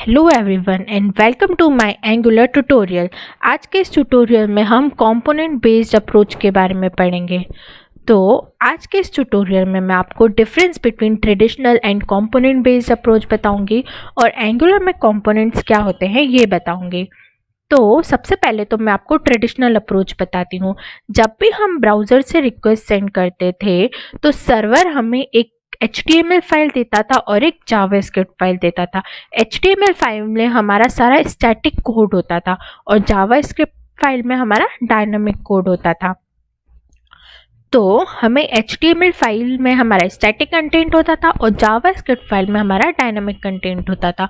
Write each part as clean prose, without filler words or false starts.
Hello everyone and welcome to my Angular tutorial. आज के इस ट्यूटोरियल में हम कंपोनेंट बेस्ड अप्रोच के बारे में पढ़ेंगे। तो आज के इस ट्यूटोरियल में मैं आपको difference between traditional and component based approach बताऊंगी और एंगुलर में कंपोनेंट्स क्या होते हैं ये बताऊंगी। तो सबसे पहले तो मैं आपको ट्रेडिशनल अप्रोच बताती हूँ। जब भी हम ब्राउज़र से रिक्वेस्ट सेंड करते थे तो सर्वर हमें एक HTML फाइल देता था और एक जावास्क्रिप्ट फाइल देता था। HTML फाइल में हमारा सारा स्टैटिक कोड होता था और जावास्क्रिप्ट फाइल में हमारा डायनामिक कोड होता था। तो हमें HTML फाइल में हमारा स्टैटिक कंटेंट होता था और जावास्क्रिप्ट फाइल में हमारा डायनामिक कंटेंट होता था।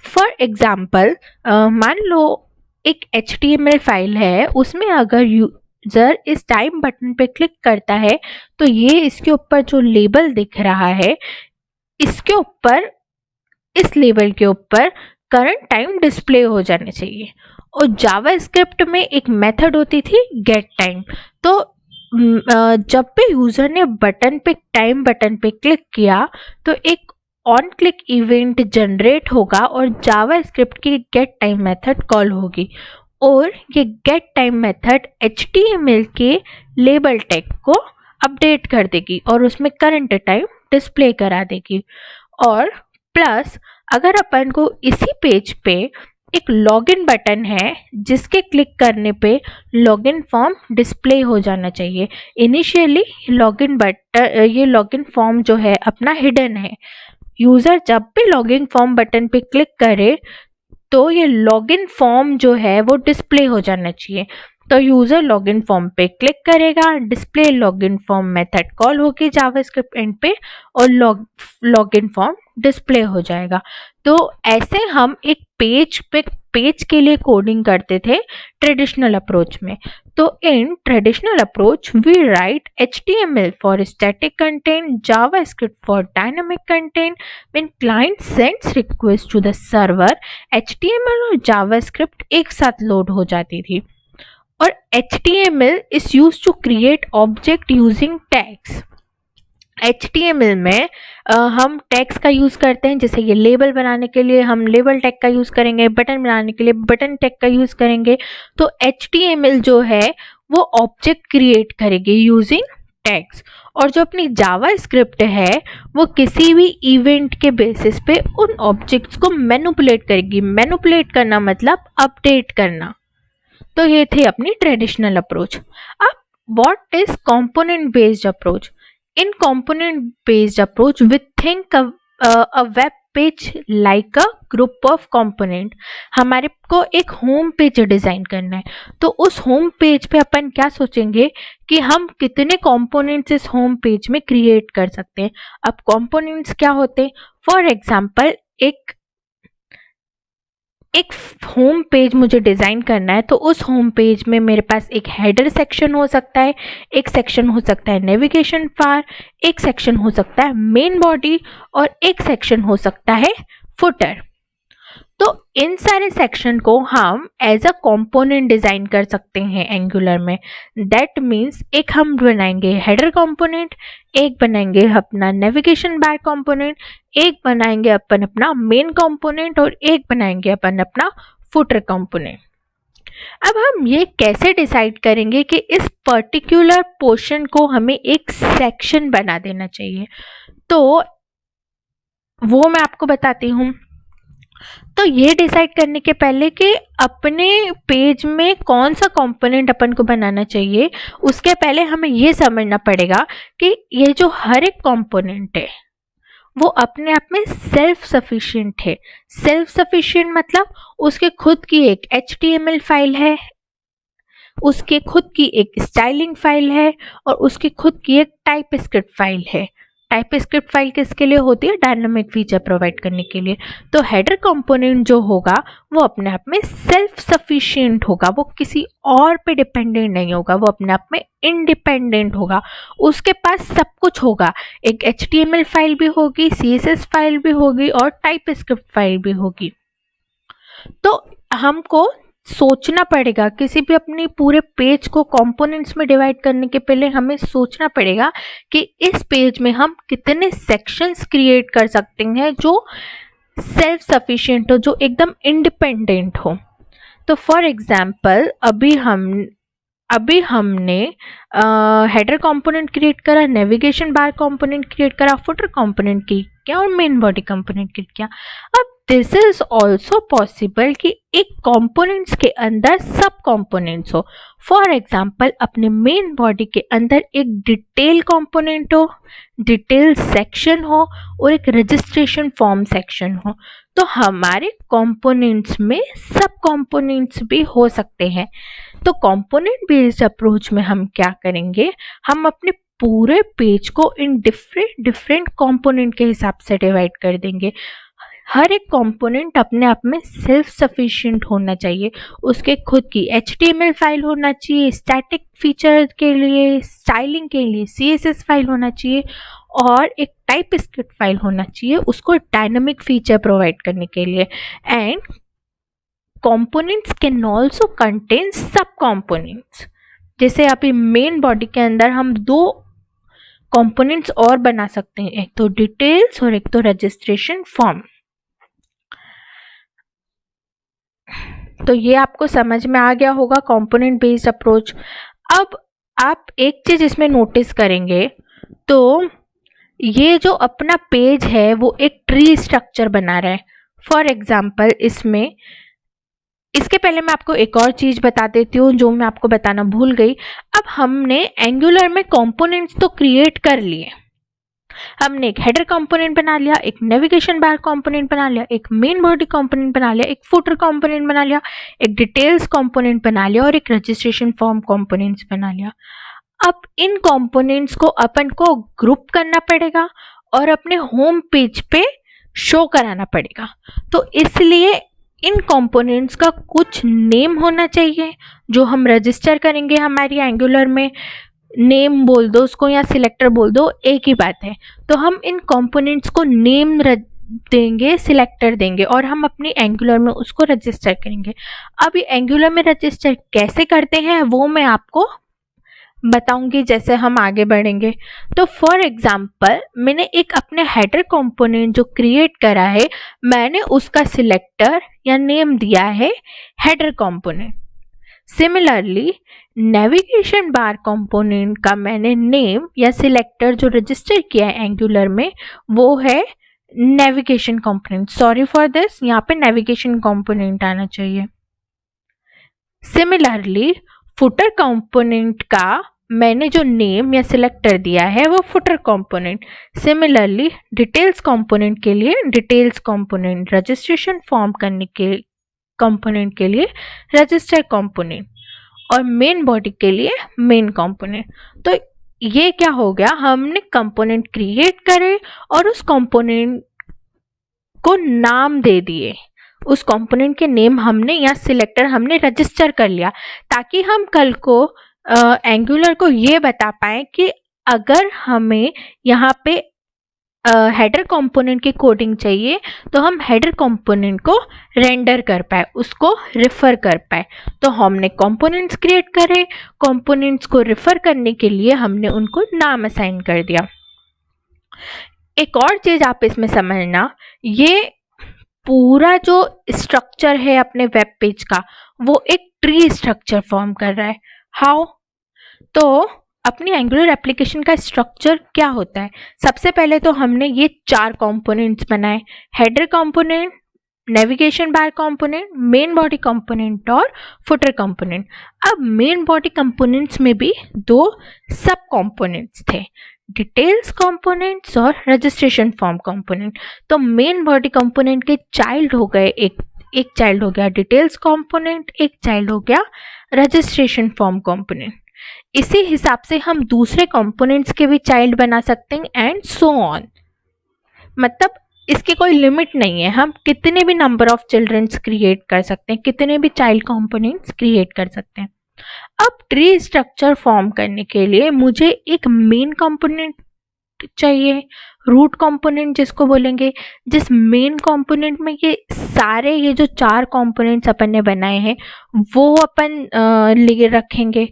फॉर एग्जाम्पल मान लो एक HTML फाइल है, उसमें अगर यूजर इस टाइम बटन पे क्लिक करता है तो ये इसके ऊपर जो लेबल दिख रहा है इसके ऊपर, इस लेबल के ऊपर करंट टाइम डिस्प्ले हो जाना चाहिए। और जावास्क्रिप्ट में एक मेथड होती थी गेट टाइम। तो जब भी यूजर ने टाइम बटन पे क्लिक किया तो एक ऑन क्लिक इवेंट जनरेट होगा और जावास्क्रिप्ट की गेट टाइम मेथड कॉल होगी और ये गेट टाइम मेथड HTML के लेबल टैग को अपडेट कर देगी और उसमें करंट टाइम डिस्प्ले करा देगी। और प्लस अगर अपन को इसी पेज पे एक लॉगिन बटन है जिसके क्लिक करने पे लॉगिन फॉर्म डिस्प्ले हो जाना चाहिए। इनिशियली ये लॉगिन फॉर्म जो है अपना हिडन है। यूजर जब भी लॉगिन फॉर्म बटन पे क्लिक करे तो ये लॉगिन फॉर्म जो है वो डिस्प्ले हो जाना चाहिए। तो यूजर लॉगिन फॉर्म पे क्लिक करेगा, display login form method call होगी जावास्क्रिप्ट एंड पे और लॉगिन फॉर्म डिस्प्ले हो जाएगा। तो ऐसे हम एक पेज के लिए कोडिंग करते थे ट्रेडिशनल अप्रोच में। तो in traditional approach we write HTML for static content, JavaScript for dynamic content. When client sends request to the server, HTML और जावास्क्रिप्ट एक साथ लोड हो जाती थी। और HTML is used to create object using tags। HTML में हम टैग्स का यूज़ करते हैं, जैसे ये लेबल बनाने के लिए हम लेबल टैग का यूज़ करेंगे, बटन बनाने के लिए बटन टैग का यूज़ करेंगे। तो HTML जो है वो ऑब्जेक्ट क्रिएट करेगी यूजिंग टैग्स। और जो अपनी जावास्क्रिप्ट है वो किसी भी इवेंट के बेसिस पे उन ऑब्जेक्ट्स को मैनिपुलेट करेगी। मैनिपुलेट करना मतलब अपडेट करना। तो ये थे अपनी ट्रेडिशनल अप्रोच। अब what is component based approach? In component based approach we think a web page like a group of component. हमारे को एक होम पेज डिजाइन करना है तो उस होम पेज पे अपन क्या सोचेंगे कि हम कितने कंपोनेंट्स इस होम पेज में क्रिएट कर सकते हैं। अब कंपोनेंट्स क्या होते हैं? फॉर एग्जांपल एक होम पेज मुझे डिज़ाइन करना है तो उस होम पेज में मेरे पास एक हेडर सेक्शन हो सकता है, एक सेक्शन हो सकता है नेविगेशन बार, एक सेक्शन हो सकता है मेन बॉडी और एक सेक्शन हो सकता है फुटर। तो इन सारे सेक्शन को हम एज अ कंपोनेंट डिज़ाइन कर सकते हैं एंगुलर में। दैट मीन्स एक हम बनाएंगे हेडर कंपोनेंट, एक बनाएंगे अपना नेविगेशन बार कंपोनेंट, एक बनाएंगे अपन अपना मेन कंपोनेंट और एक बनाएंगे अपन अपना फुटर कंपोनेंट। अब हम ये कैसे डिसाइड करेंगे कि इस पर्टिकुलर पोर्शन को हमें एक सेक्शन बना देना चाहिए? तो वो मैं आपको बताती हूँ। तो ये डिसाइड करने के पहले कि अपने पेज में कौन सा कंपोनेंट अपन को बनाना चाहिए, उसके पहले हमें ये समझना पड़ेगा कि ये जो हर एक कंपोनेंट है वो अपने आप में सेल्फ सफिशिएंट है। सेल्फ सफिशिएंट मतलब उसके खुद की एक HTML फाइल है, उसके खुद की एक स्टाइलिंग फाइल है और उसकी खुद की एक टाइपस्क्रिप्ट फाइल है। टाइपस्क्रिप्ट फाइल किसके लिए होती है? डायनामिक फीचर प्रोवाइड करने के लिए। तो हेडर कंपोनेंट जो होगा वो अपने आप में सेल्फ सफिशिएंट होगा, वो किसी और पे डिपेंडेंट नहीं होगा, वो अपने आप में इंडिपेंडेंट होगा। उसके पास सब कुछ होगा, एक HTML फाइल भी होगी, CSS फाइल भी होगी और टाइपस्क्रिप्ट फाइल भी होगी। तो हमको सोचना पड़ेगा, किसी भी अपनी पूरे पेज को कंपोनेंट्स में डिवाइड करने के पहले हमें सोचना पड़ेगा कि इस पेज में हम कितने सेक्शंस क्रिएट कर सकते हैं जो सेल्फ सफिशिएंट हो, जो एकदम इंडिपेंडेंट हो। तो फॉर एग्जाम्पल अभी हमने हेडर कंपोनेंट क्रिएट करा, नेविगेशन बार कंपोनेंट क्रिएट करा, फुटर कंपोनेंट क्रिएट किया और मेन बॉडी कंपोनेंट क्रिएट किया। अब दिस इज ऑल्सो पॉसिबल कि एक कंपोनेंट्स के अंदर सब कंपोनेंट्स हो। फॉर एग्जाम्पल अपने मेन बॉडी के अंदर एक डिटेल कंपोनेंट हो, डिटेल सेक्शन हो और एक रजिस्ट्रेशन फॉर्म सेक्शन हो। तो हमारे कंपोनेंट्स में सब कंपोनेंट्स भी हो सकते हैं। तो कंपोनेंट बेस्ड अप्रोच में हम क्या करेंगे, हम अपने पूरे पेज को इन डिफरेंट कंपोनेंट के हिसाब से डिवाइड कर देंगे। हर एक कंपोनेंट अपने आप में सेल्फ सफिशिएंट होना चाहिए, उसके खुद की HTML फाइल होना चाहिए, स्टैटिक फीचर के लिए, स्टाइलिंग के लिए CSS फाइल होना चाहिए और एक टाइप स्क्रिप्ट फाइल होना चाहिए उसको डायनामिक फीचर प्रोवाइड करने के लिए। And components can also contain सब components। जैसे अभी मेन बॉडी के अंदर हम दो components और बना सकते हैं, एक तो डिटेल्स और एक तो रजिस्ट्रेशन फॉर्म। तो ये आपको समझ में आ गया होगा कंपोनेंट बेस्ड अप्रोच। अब आप एक चीज इसमें नोटिस करेंगे तो ये जो अपना पेज है वो एक ट्री स्ट्रक्चर बना रहा है। फॉर एग्जाम्पल इसके पहले मैं आपको एक और चीज बता देती हूँ जो मैं आपको बताना भूल गई। अब हमने एंगुलर में कंपोनेंट्स तो क्रिएट कर लिए, हमने एक हेडर कंपोनेंट बना लिया, एक नेविगेशन बार कंपोनेंट बना लिया, एक मेन बॉडी कंपोनेंट बना लिया, एक फुटर कंपोनेंट बना लिया, एक डिटेल्स कंपोनेंट बना लिया और एक रजिस्ट्रेशन फॉर्म कंपोनेंट्स बना लिया। अब इन कंपोनेंट्स को अपन को ग्रुप करना पड़ेगा और अपने होम पेज पे शो कराना पड़ेगा। तो इसलिए इन कंपोनेंट्स का कुछ नेम होना चाहिए जो हम रजिस्टर करेंगे हमारी एंगुलर में। नेम बोल दो उसको या सिलेक्टर बोल दो, एक ही बात है। तो हम इन कंपोनेंट्स को नेम देंगे, सिलेक्टर देंगे और हम अपनी एंगुलर में उसको रजिस्टर करेंगे। अब ये एंगुलर में रजिस्टर कैसे करते हैं वो मैं आपको बताऊंगी जैसे हम आगे बढ़ेंगे। तो फॉर एग्जांपल मैंने एक अपने हेडर कंपोनेंट जो क्रिएट करा है, मैंने उसका सिलेक्टर या नेम दिया है header component. Similarly navigation bar component का मैंने नेम या सिलेक्टर जो रजिस्टर किया है एंगुलर में वो है navigation component. Sorry for this, यहाँ पे नेविगेशन कंपोनेंट आना चाहिए। सिमिलरली फुटर कंपोनेंट का मैंने जो नेम या सिलेक्टर दिया है वो footer component. Similarly details component के लिए डिटेल्स कंपोनेंट, रजिस्ट्रेशन फॉर्म करने के कंपोनेंट के लिए रजिस्टर कंपोनेंट और मेन बॉडी के लिए मेन कंपोनेंट। तो ये क्या हो गया, हमने कंपोनेंट क्रिएट करे और उस कंपोनेंट को नाम दे दिए, उस कंपोनेंट के नेम हमने या सिलेक्टर हमने रजिस्टर कर लिया ताकि हम कल को एंगुलर को ये बता पाए कि अगर हमें यहाँ पे हेडर कंपोनेंट की कोडिंग चाहिए तो हम हेडर कंपोनेंट को रेंडर कर पाए, उसको रिफर कर पाए। तो हमने कंपोनेंट्स क्रिएट करे, कंपोनेंट्स को रिफर करने के लिए हमने उनको नाम असाइन कर दिया। एक और चीज आप इसमें समझना, ये पूरा जो स्ट्रक्चर है अपने वेब पेज का वो एक ट्री स्ट्रक्चर फॉर्म कर रहा है। हाउ? तो अपनी एंगुलर एप्लीकेशन का स्ट्रक्चर क्या होता है, सबसे पहले तो हमने ये 4 कंपोनेंट्स बनाए, header component, navigation bar component, main body component और फुटर कंपोनेंट। अब मेन बॉडी कंपोनेंट्स में भी 2 सब कंपोनेंट्स थे, डिटेल्स कंपोनेंट्स और रजिस्ट्रेशन फॉर्म कंपोनेंट। तो मेन बॉडी कंपोनेंट के चाइल्ड हो गए, एक चाइल्ड हो गया डिटेल्स कंपोनेंट, एक चाइल्ड हो गया रजिस्ट्रेशन फॉर्म कंपोनेंट। इसी हिसाब से हम दूसरे कंपोनेंट्स के भी चाइल्ड बना सकते हैं एंड सो ऑन। मतलब इसकी कोई लिमिट नहीं है, हम कितने भी नंबर ऑफ चिल्ड्रंस क्रिएट कर सकते हैं, कितने भी चाइल्ड कंपोनेंट्स क्रिएट कर सकते हैं। अब ट्री स्ट्रक्चर फॉर्म करने के लिए मुझे एक मेन कंपोनेंट चाहिए, रूट कंपोनेंट जिसको बोलेंगे, जिस मेन कंपोनेंट में ये जो 4 कंपोनेंट्स अपन ने बनाए हैं वो अपन लिए रखेंगे,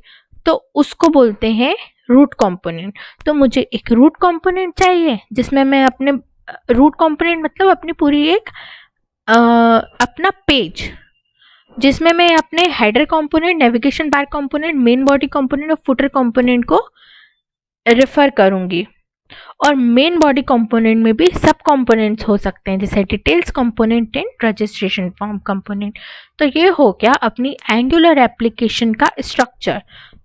तो उसको बोलते हैं रूट कंपोनेंट। तो मुझे एक रूट कंपोनेंट चाहिए जिसमें मैं अपने रूट कंपोनेंट मतलब अपनी पूरी एक अपना पेज, जिसमें मैं अपने header component, navigation bar component, main body component और फुटर कंपोनेंट को रेफर करूंगी। और मेन बॉडी कंपोनेंट में भी सब कंपोनेंट्स हो सकते हैं, जैसे details component and registration form component. तो ये हो गया अपनी एंगुलर एप्लीकेशन का स्ट्रक्चर।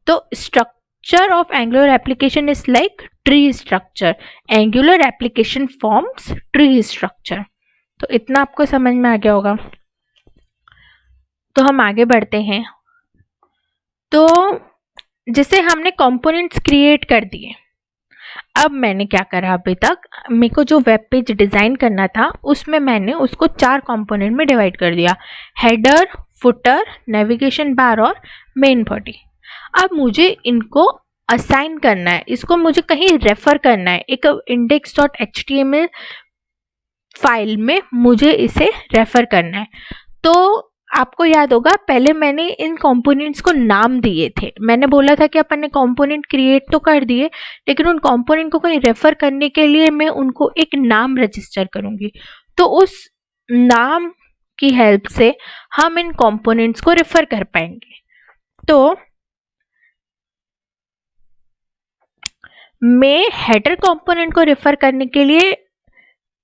तो structure of angular application is like tree structure. Angular application forms tree structure. तो इतना आपको समझ में आ गया होगा। तो हम आगे बढ़ते हैं। तो जैसे हमने कंपोनेंट्स क्रिएट कर दिए, अब मैंने क्या करा, अभी तक मेरे को जो वेब पेज डिज़ाइन करना था उसमें मैंने उसको 4 कंपोनेंट में डिवाइड कर दिया, हेडर, फुटर, नेविगेशन बार और मेन बॉडी। अब मुझे इनको असाइन करना है, इसको मुझे कहीं रेफर करना है, एक index.html फाइल में मुझे इसे रेफर करना है। तो आपको याद होगा पहले मैंने इन कंपोनेंट्स को नाम दिए थे। मैंने बोला था कि अपन ने कंपोनेंट क्रिएट तो कर दिए, लेकिन उन कंपोनेंट को कहीं रेफर करने के लिए मैं उनको एक नाम रजिस्टर करूंगी। तो उस नाम की हेल्प से हम इन कंपोनेंट्स को रेफर कर पाएंगे। तो मैं हेडर कंपोनेंट को रेफर करने के लिए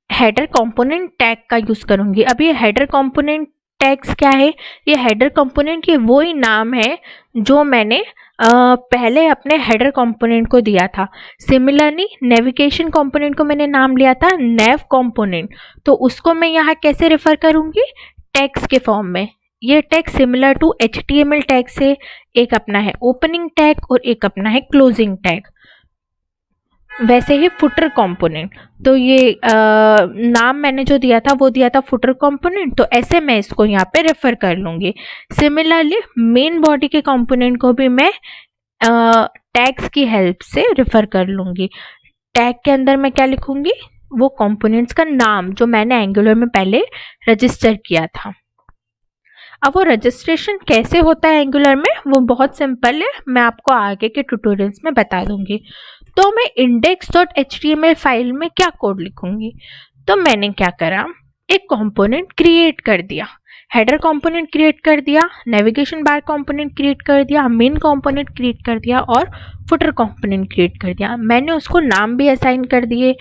हेडर कंपोनेंट टैग का यूज करूंगी। अब ये हेडर कंपोनेंट टैग्स क्या है? ये हेडर कंपोनेंट के वो ही नाम है जो मैंने पहले अपने हेडर कंपोनेंट को दिया था। सिमिलरली नेविगेशन कंपोनेंट को मैंने नाम लिया था नेव कंपोनेंट, तो उसको मैं यहाँ कैसे रेफर करूंगी? टैग्स के फॉर्म में। ये tag similar to HTML tag से, एक अपना है ओपनिंग टैग और एक अपना है क्लोजिंग टैग। वैसे ही फुटर कंपोनेंट, तो ये नाम मैंने जो दिया था वो दिया था फुटर कंपोनेंट, तो ऐसे मैं इसको यहाँ पे रेफर कर लूँगी। सिमिलरली मेन बॉडी के कंपोनेंट को भी मैं टैग्स की हेल्प से रेफर कर लूँगी। टैग के अंदर मैं क्या लिखूँगी? वो कंपोनेंट्स का नाम जो मैंने एंगुलर में पहले रजिस्टर किया था। अब वो रजिस्ट्रेशन कैसे होता है एंगुलर में, वो बहुत सिंपल है, मैं आपको आगे के ट्यूटोरियल्स में बता दूंगी। तो मैं index.html फाइल में क्या कोड लिखूंगी? तो मैंने क्या करा, एक कंपोनेंट क्रिएट कर दिया, हेडर कंपोनेंट क्रिएट कर दिया, नेविगेशन बार कंपोनेंट क्रिएट कर दिया, मेन कंपोनेंट क्रिएट कर दिया और फुटर कंपोनेंट क्रिएट कर दिया। मैंने उसको नाम भी असाइन कर दिए।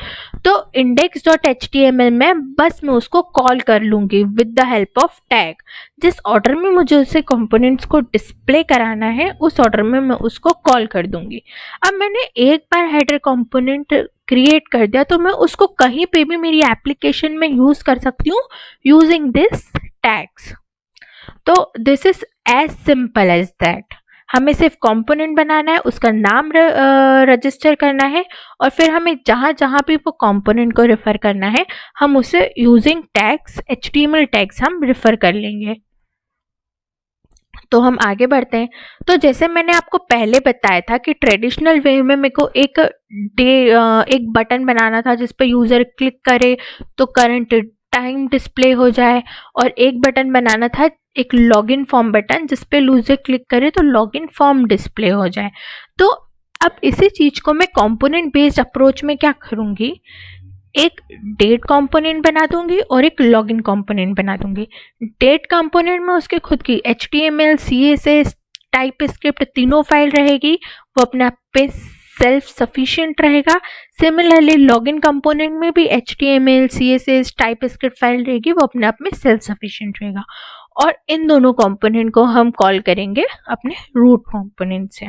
तो index.html में बस मैं उसको कॉल कर लूँगी with the help of tag. जिस ऑर्डर में मुझे उसे कंपोनेंट्स को डिस्प्ले कराना है उस ऑर्डर में मैं उसको कॉल कर दूंगी। अब मैंने एक बार हेडर कंपोनेंट क्रिएट कर दिया तो मैं उसको कहीं पे भी मेरी एप्लीकेशन में यूज़ कर सकती हूँ यूजिंग दिस टैग्स। तो this is as simple as that. हमें सिर्फ कंपोनेंट बनाना है, उसका नाम रजिस्टर करना है और फिर हमें जहाँ जहाँ भी वो कंपोनेंट को रेफर करना है हम उसे यूजिंग टैग्स, HTML टैग्स हम रेफर कर लेंगे। तो हम आगे बढ़ते हैं। तो जैसे मैंने आपको पहले बताया था कि ट्रेडिशनल वे में मेरे को एक बटन बनाना था जिस पे यूज़र क्लिक करे तो करंट टाइम डिस्प्ले हो जाए, और एक बटन बनाना था एक लॉगिन फॉर्म बटन जिस पे यूज़र क्लिक करे तो लॉगिन फॉर्म डिस्प्ले हो जाए। तो अब इसी चीज़ को मैं कंपोनेंट बेस्ड अप्रोच में क्या करूँगी, एक डेट कंपोनेंट बना दूंगी और एक लॉगिन कंपोनेंट बना दूंगी। डेट कंपोनेंट में उसके खुद की HTML, CSS, टाइपस्क्रिप्ट तीनों फाइल रहेगी, वो अपने आप पे सेल्फ सफिशिएंट रहेगा। सिमिलरली लॉगिन कंपोनेंट में भी HTML, CSS, टाइपस्क्रिप्ट फाइल रहेगी, वो अपने आप में सेल्फ सफिशिएंट रहेगा। और इन दोनों कंपोनेंट को हम कॉल करेंगे अपने रूट कंपोनेंट से।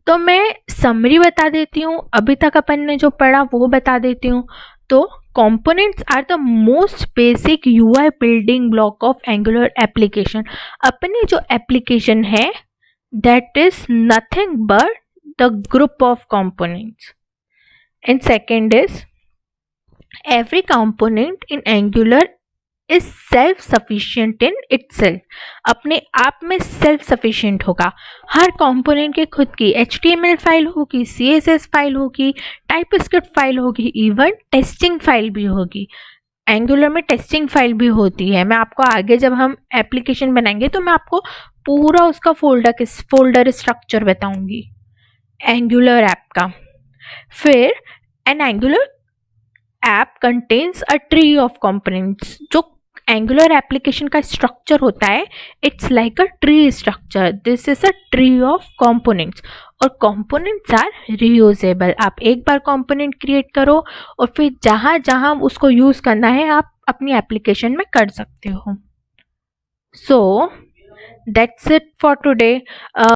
तो मैं समरी बता देती हूँ, अभी तक अपन ने जो पढ़ा वो बता देती हूँ। तो components are the most basic UI building block of Angular application। अपनी जो एप्लीकेशन है that is nothing but the group of components, and second is every component in Angular is self sufficient in itself। अपने आप में self sufficient होगा। हर component के खुद की HTML फाइल होगी, CSS फाइल होगी, टाइपस्क्रिप्ट फाइल होगी, इवन टेस्टिंग फाइल भी होगी। एंगुलर में टेस्टिंग फाइल भी होती है। मैं आपको आगे जब हम एप्लीकेशन बनाएंगे तो मैं आपको पूरा उसका फोल्डर स्ट्रक्चर बताऊंगी एंगुलर ऐप का। फिर N angular app contains a tree of components. जो एंगुलर एप्लीकेशन का स्ट्रक्चर होता है, it's like a tree structure. This is a tree of components. और कंपोनेंट्स आर रीयूजेबल. आप एक बार कंपोनेंट क्रिएट करो और फिर जहाँ जहाँ उसको यूज़ करना है आप अपनी एप्लीकेशन में कर सकते हो. So that's it for today.